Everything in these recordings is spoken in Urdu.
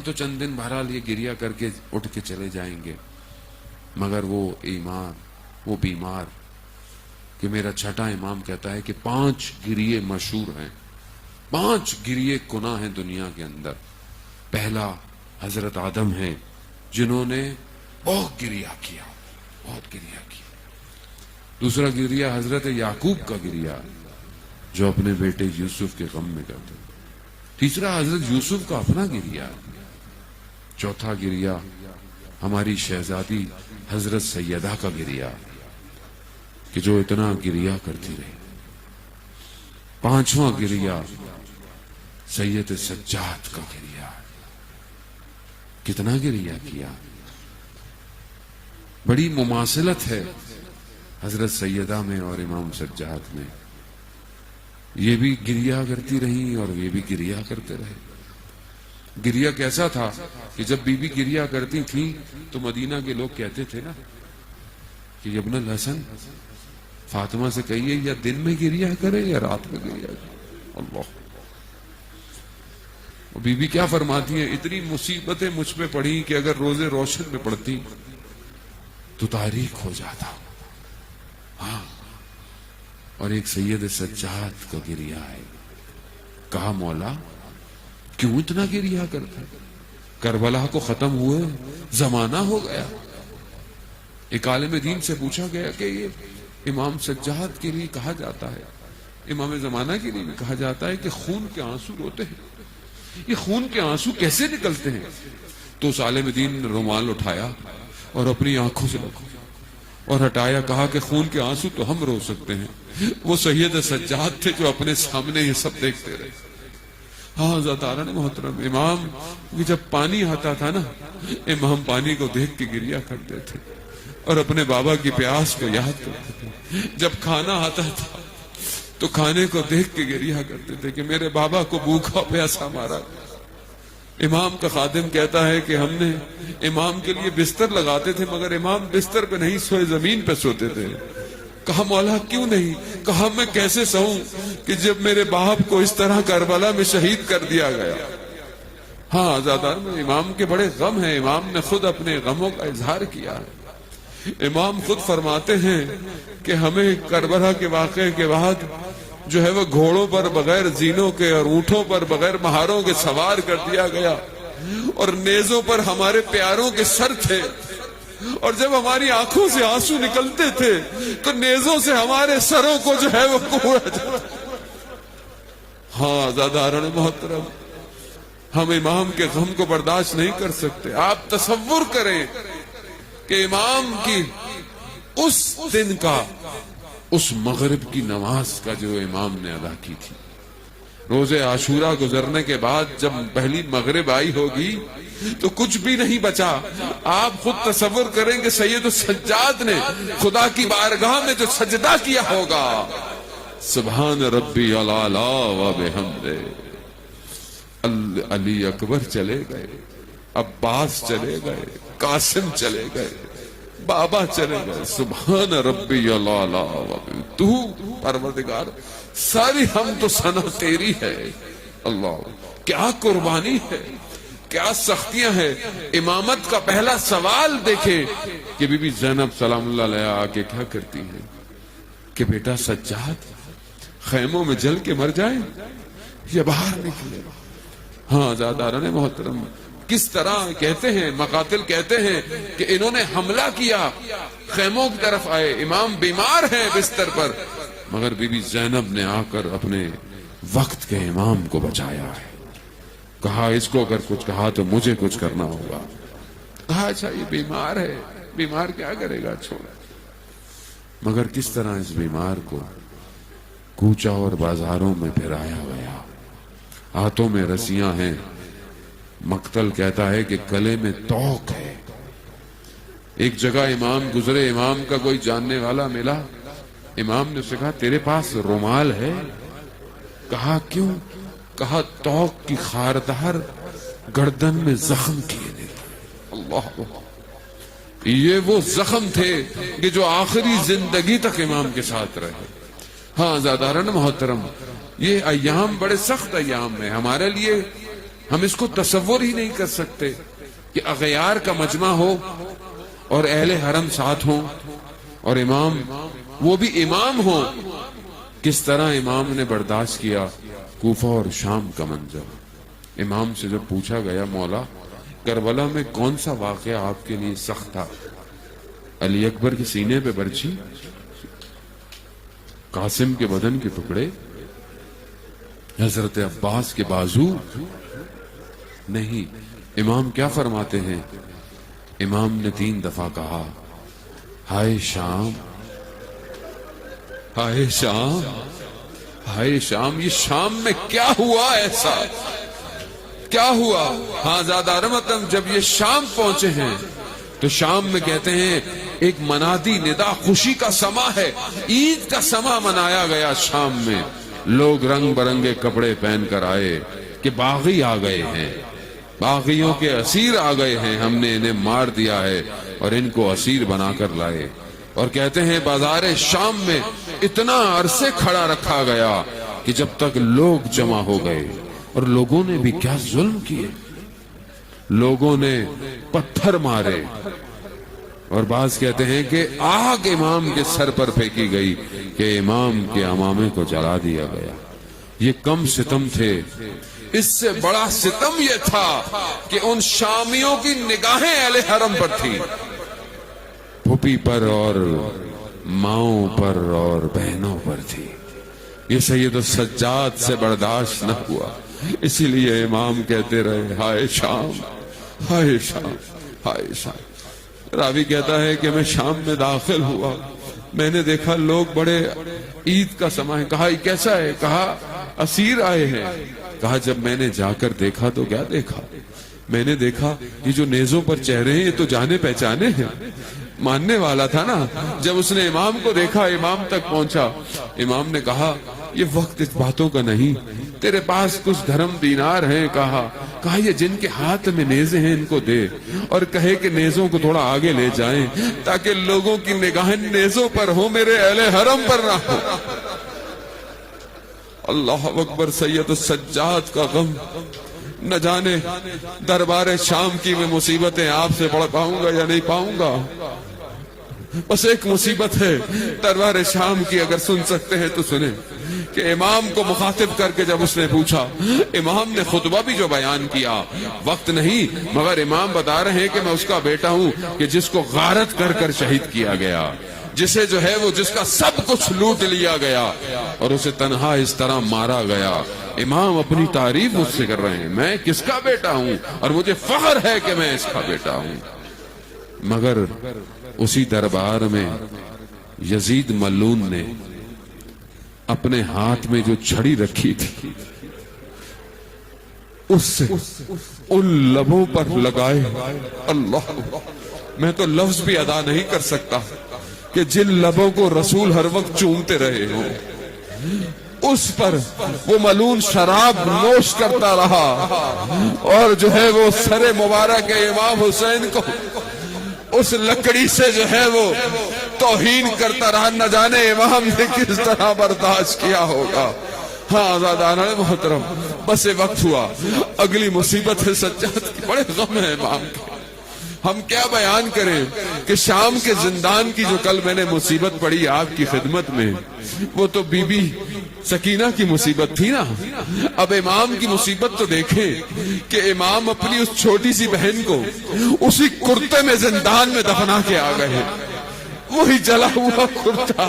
تو چند دن بہرحال یہ گریا کر کے اٹھ کے چلے جائیں گے، مگر وہ ایمان، وہ بیمار، کہ میرا چھٹا امام کہتا ہے کہ 5 گریے مشہور ہیں، 5 گریے گناہ ہیں دنیا کے اندر۔ پہلا حضرت آدم ہیں جنہوں نے بہت گریا کیا، بہت گریا کیا۔ دوسرا گریا حضرت یعقوب کا گریا جو اپنے بیٹے یوسف کے غم میں کرتے۔ تیسرا حضرت یوسف کا اپنا گریا۔ چوتھا گریا ہماری شہزادی حضرت سیدہ کا گریا کہ جو اتنا گریا کرتی رہی۔ پانچواں گریا سید سجاد کا گریا، کتنا گریا کیا۔ بڑی مماثلت ہے حضرت سیدہ میں اور امام سجاد میں، یہ بھی گریا کرتی رہی اور یہ بھی گریا کرتے رہے۔ گریا کیسا تھا کہ جب بی بی گریا کرتی تھی تو مدینہ کے لوگ کہتے تھے نا کہ ابن الحسن فاطمہ سے کہیے یا دن میں گریا کرے یا رات میں گریا کرے۔ اللہ، بی بی کیا فرماتی ہیں، اتنی مصیبتیں مجھ پہ پڑھی کہ اگر روزے روشن میں پڑتی تو تاریخ ہو جاتا۔ ہاں، اور ایک سید سجاد کا گریا ہے۔ کہا مولا کیوں اتنا گریا کرتا؟ کربلا کو ختم ہوئے زمانہ ہو گیا۔ ایک عالم دین سے پوچھا گیا کہ یہ امام سجاد کے لیے کہا جاتا ہے، امام زمانہ کے لیے بھی کہا جاتا ہے کہ خون کے آنسو روتے ہیں، یہ خون کے آنسو کیسے نکلتے ہیں؟ تو اس عالم دین نے رومال اٹھایا اور اپنی آنکھوں سے اور ہٹایا، کہا کہ خون کے آنسو تو ہم رو سکتے ہیں، وہ سید سجاد تھے جو اپنے سامنے یہ سب دیکھتے رہے۔ ہاں ذاتارہ نے محترم، امام جب پانی آتا تھا نا، امام پانی کو دیکھ کے گریا کرتے تھے اور اپنے بابا کی پیاس کو یاد کرتے تھے۔ جب کھانا آتا تھا تو کھانے کو دیکھ کے گریا کرتے تھے کہ میرے بابا کو بھوکا پیاسا مارا۔ امام کا خادم کہتا ہے کہ ہم نے امام کے لیے بستر لگاتے تھے مگر امام بستر پہ نہیں سوئے، زمین پہ سوتے تھے۔ کہا مولا کیوں نہیں؟ کہا میں کیسے سہوں کہ جب میرے باپ کو اس طرح کربلا میں شہید کر دیا گیا۔ ہاں آزادار میں امام کے بڑے غم ہیں، امام نے خود اپنے غموں کا اظہار کیا ہے۔ امام خود فرماتے ہیں کہ ہمیں کربلا کے واقعے کے بعد جو ہے وہ گھوڑوں پر بغیر زینوں کے اور اونٹوں پر بغیر مہاروں کے سوار کر دیا گیا، اور نیزوں پر ہمارے پیاروں کے سر تھے، اور جب ہماری آنکھوں سے آنسو نکلتے تھے تو نیزوں سے ہمارے سروں کو جو ہے وہ کوڑا جاتا۔ ہاں زادارن محترم، ہم امام کے غم کو برداشت نہیں کر سکتے۔ آپ تصور کریں کہ امام کی اس دن کا، اس مغرب کی نماز کا جو امام نے ادا کی تھی، روز عاشورہ گزرنے کے بعد جب پہلی مغرب آئی ہوگی تو کچھ بھی نہیں بچا۔ آپ خود تصور کریں کہ سید السجاد نے خدا کی بارگاہ میں جو سجدہ کیا ہوگا، سبحان ربی العلا و بحمدہ۔ علی اکبر چلے گئے، عباس چلے گئے، قاسم چلے گئے، بابا چلے گئے، سبحان ربی العلا و بحمدہ۔ تو پروردگار ساری حمد و ثنا تیری ہے۔ اللہ، کیا قربانی ہے، کیا سختیاں ہیں۔ امامت کا پہلا سوال دیکھیں کہ بی بی زینب سلام اللہ علیہ آکے کیا کرتی ہیں کہ بیٹا سجاد خیموں میں جل کے مر جائے یا باہر نکلے۔ ہاں زاداران محترم، کس طرح کہتے ہیں مقاتل کہتے ہیں کہ انہوں نے حملہ کیا، خیموں کی طرف آئے، امام بیمار ہیں بستر پر، مگر بی بی زینب نے آ کر اپنے وقت کے امام کو بچایا ہے۔ کہا اس کو اگر کچھ کہا تو مجھے کچھ کرنا ہوگا۔ کہا اچھا یہ بیمار ہے، بیمار کیا کرے گا، چھوڑا۔ مگر کس طرح اس بیمار کو کوچہ اور بازاروں میں پھرایا گیا، ہاتھوں میں رسیاں ہیں، مقتل کہتا ہے کہ گلے میں توق ہے۔ ایک جگہ امام گزرے، امام کا کوئی جاننے والا ملا، امام نے اسے کہا تیرے پاس رومال ہے؟ کہا کیوں؟ کہا توق کی خاردار گردن میں زخم کیے دیتا۔ اللہ، یہ وہ زخم تھے کہ جو آخری زندگی تک امام کے ساتھ رہے۔ ہاں زاداران محترم، یہ ایام بڑے سخت ایام ہیں ہمارے لیے۔ ہم اس کو تصور ہی نہیں کر سکتے کہ اغیار کا مجمع ہو اور اہل حرم ساتھ ہوں اور امام وہ بھی امام ہو. کس طرح امام نے برداشت کیا کوفہ اور شام کا منظر. امام سے جب پوچھا گیا مولا کربلا میں کون سا واقعہ آپ کے لیے سخت تھا؟ علی اکبر کے سینے پہ برچھی، قاسم کے بدن کے ٹکڑے، حضرت عباس کے بازو؟ نہیں. امام کیا فرماتے ہیں؟ امام نے 3 دفعہ کہا ہائے شام، ہائے شام، ہائے شام. یہ شام میں کیا ہوا ایسا؟ کیا ہوا؟ ہاں زیادہ رمتم جب یہ شام پہنچے ہیں تو شام میں کہتے ہیں ایک منادی ندا، خوشی کا سما ہے، عید کا سما منایا گیا. شام میں لوگ رنگ برنگے کپڑے پہن کر آئے کہ باغی آ گئے ہیں، باغیوں کے اسیر آ گئے ہیں، ہم نے انہیں مار دیا ہے اور ان کو اسیر بنا کر لائے. اور کہتے ہیں بازار شام میں اتنا عرصے کھڑا رکھا گیا کہ جب تک لوگ جمع ہو گئے. اور لوگوں نے بھی کیا ظلم کیے، لوگوں نے پتھر مارے اور بعض کہتے ہیں کہ آگ امام کے سر پر پھینکی گئی کہ امام کے امامے کو جلا دیا گیا. یہ کم ستم تھے. اس سے بڑا ستم یہ تھا کہ ان شامیوں کی نگاہیں اہل حرم پر تھی، پھوپھی پر اور ماؤں پر اور بہنوں پر تھی. یہ سید السجاد سے برداشت نہ ہوا، اسی لیے امام کہتے رہے ہائے شام، ہائے شام، ہائے شام. راوی کہتا ہے کہ میں شام میں داخل ہوا، میں نے دیکھا لوگ بڑے عید کا سما ہے. کہا یہ کیسا ہے؟ کہا اسیر آئے ہیں. کہا جب میں نے جا کر دیکھا تو کیا دیکھا؟ میں نے دیکھا یہ جو نیزوں پر چہرے ہیں یہ تو جانے پہچانے ہیں. ماننے والا تھا نا. جب اس نے امام کو دیکھا، امام تک پہنچا، امام نے کہا یہ وقت اس باتوں کا نہیں، تیرے پاس کچھ دھرم دینار ہیں. کہا یہ جن کے ہاتھ میں نیزے ہیں ان کو دے، اور کہے کہ نیزوں کو تھوڑا آگے لے جائیں تاکہ لوگوں کی نگاہیں نیزوں پر ہو، میرے اہل حرم پر نہ ہو. اللہ اکبر. سید السجاد کا غم، نہ جانے دربار شام کی میں مصیبتیں آپ سے پڑھ پاؤں گا یا نہیں پاؤں گا. بس ایک مصیبت ہے دربار شام کی، اگر سن سکتے ہیں تو سنیں کہ امام کو مخاطب کر کے جب اس نے پوچھا، امام نے خطبہ بھی جو بیان کیا، وقت نہیں مگر امام بتا رہے ہیں کہ میں اس کا بیٹا ہوں کہ جس کو غارت کر کر شہید کیا گیا، جسے جو ہے وہ جس کا سب کچھ لوٹ لیا گیا اور اسے تنہا اس طرح مارا گیا. امام اپنی تعریف مجھ سے کر رہے ہیں، میں کس کا بیٹا ہوں اور مجھے فخر ہے کہ میں اس کا بیٹا ہوں. مگر اسی دربار میں یزید ملعون نے اپنے ہاتھ میں جو چھڑی رکھی تھی اس سے ان لبوں پر لگائے. اللہ، میں تو لفظ بھی ادا نہیں کر سکتا کہ جن لبوں کو رسول ہر وقت چومتے رہے ہوں، اس پر وہ ملعون شراب نوش کرتا رہا اور جو ہے وہ سر مبارک امام حسین کو اس لکڑی سے جو ہے وہ توہین کرتا رہا. نہ جانے امام نے کس طرح برداشت کیا ہوگا. ہاں آزادانہ محترم، بس وقت ہوا. اگلی مصیبت ہے سجاد کی، بڑے غم ہے امام کے. ہم کیا بیان کریں کہ شام کے زندان کی جو کل میں نے مصیبت پڑھی آپ کی خدمت میں، وہ تو بی بی سکینہ کی مصیبت تھی نا. اب امام کی مصیبت تو دیکھیں کہ امام اپنی اس چھوٹی سی بہن کو اسی کرتے میں زندان میں دفنا کے آ گئے. وہی جلا ہوا کرتا،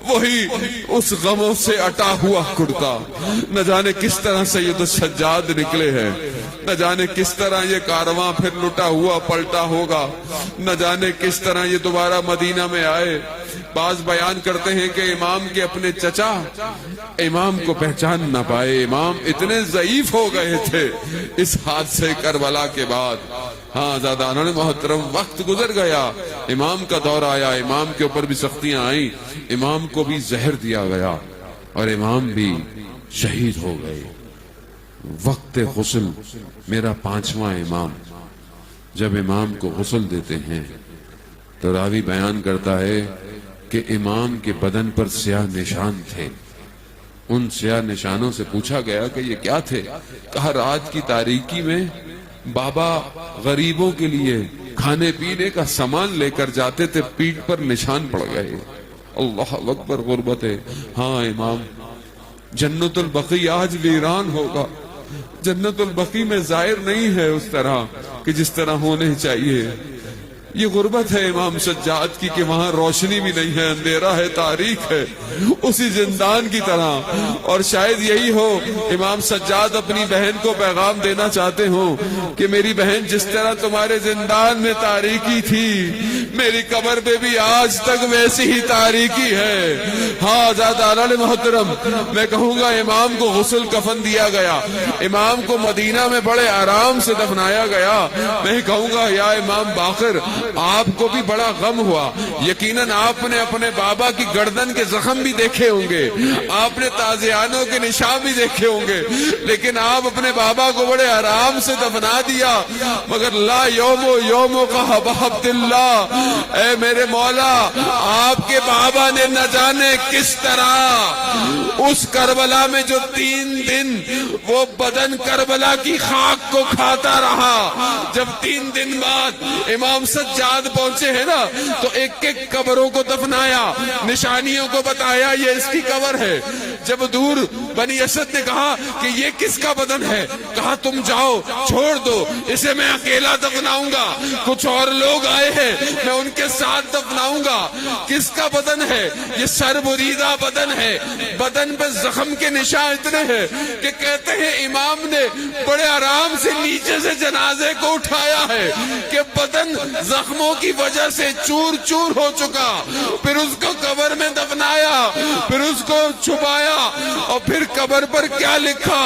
وہی اس غموں سے اٹا ہوا کرتا. نہ جانے کس طرح سید السجاد نکلے ہیں، نہ جانے کس طرح یہ کارواں پھر لٹا ہوا پلٹا ہوگا، نہ جانے کس طرح یہ دوبارہ مدینہ میں آئے. بعض بیان کرتے ہیں کہ امام کے اپنے چچا امام کو پہچان نہ پائے. امام اتنے ضعیف ہو گئے تھے اس حادثے کربلا کے بعد. ہاں زادانہ محترم، وقت گزر گیا، امام کا دور آیا، امام کے اوپر بھی سختیاں آئیں، امام کو بھی زہر دیا گیا اور امام بھی شہید ہو گئے. وقت غسل میرا 5واں امام، جب امام کو غسل دیتے ہیں تو راوی بیان کرتا ہے کہ امام کے بدن پر سیاہ نشان تھے. ان سیاہ نشانوں سے پوچھا گیا کہ یہ کیا تھے؟ کہا رات کی تاریکی میں بابا غریبوں کے لیے کھانے پینے کا سامان لے کر جاتے تھے، پیٹھ پر نشان پڑ گئے۔ اللہ اکبر، غربت ہے۔ ہاں امام، جنت البقیع آج ویران ہوگا، جنت البقیع میں ظاہر نہیں ہے اس طرح کہ جس طرح ہونے چاہیے۔ یہ غربت ہے امام سجاد کی کہ وہاں روشنی بھی نہیں ہے، اندھیرا ہے، تاریک ہے، اسی زندان کی طرح۔ اور شاید یہی ہو امام سجاد اپنی بہن کو پیغام دینا چاہتے ہوں کہ میری بہن، جس طرح تمہارے زندان میں تاریکی تھی، میری قبر پہ بھی آج تک ویسی ہی تاریکی ہے۔ ہاں زیادہ محترم، میں کہوں گا امام کو غسل کفن دیا گیا، امام کو مدینہ میں بڑے آرام سے دفنایا گیا۔ میں کہوں گا یا امام باقر، آپ کو بھی بڑا غم ہوا، یقیناً آپ نے اپنے بابا کی گردن کے زخم بھی دیکھے ہوں گے، آپ نے تازیانوں کے نشان بھی دیکھے ہوں گے، لیکن آپ اپنے بابا کو بڑے آرام سے دفنا دیا۔ مگر لا یوم کا عبد اللہ، اے میرے مولا، آپ کے بابا نے نہ جانے کس طرح اس کربلا میں جو 3 دن وہ بدن کربلا کی خاک کو کھاتا رہا، جب 3 دن بعد امام سجاد پہنچے ہیں نا تو ایک ایک قبروں کو دفنایا، نشانیوں کو بتایا یہ اس کی قبر ہے۔ جب دور بنی اسد نے کہا کہ یہ کس کا بدن ہے، کہا تم جاؤ، چھوڑ دو اسے، میں اکیلا دفناؤں گا، کچھ اور لوگ آئے ہیں میں ان کے ساتھ دفناؤں گا۔ کس کا بدن ہے؟ یہ سر بریدہ بدن ہے، بدن پہ زخم کے نشان اتنے ہیں کہ کہتے ہیں امام نے بڑے آرام سے نیچے سے جنازے کو اٹھایا ہے کہ بدن زخموں کی وجہ سے چور چور ہو چکا، پھر اس کو قبر میں دفنایا، پھر اس کو چھپایا، اور پھر قبر پر کیا لکھا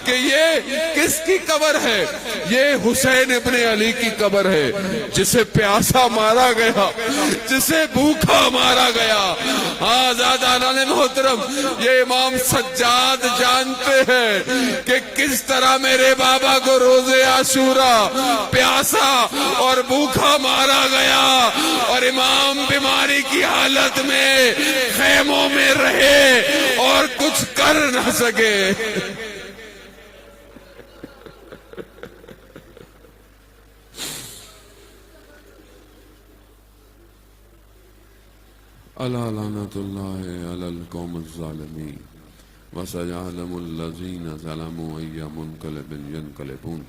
کہ یہ کس کی قبر ہے؟ یہ حسین ابن علی کی قبر ہے، جسے پیاسا مارا گیا، جسے بھوکا مارا گیا۔ ہاں زیادہ محترم، یہ امام سجاد جانتے ہیں کہ کس طرح میرے بابا کو روزے عاشورا پیاسا اور بھوکا مارا گیا، اور امام بیماری کی حالت میں خیموں میں رہے اور کچھ کر نہ سکے۔ الا لعنت اللہ علی القوم الظالمین وسيعلم الذین ظلموا أي منقلب ينقلبون۔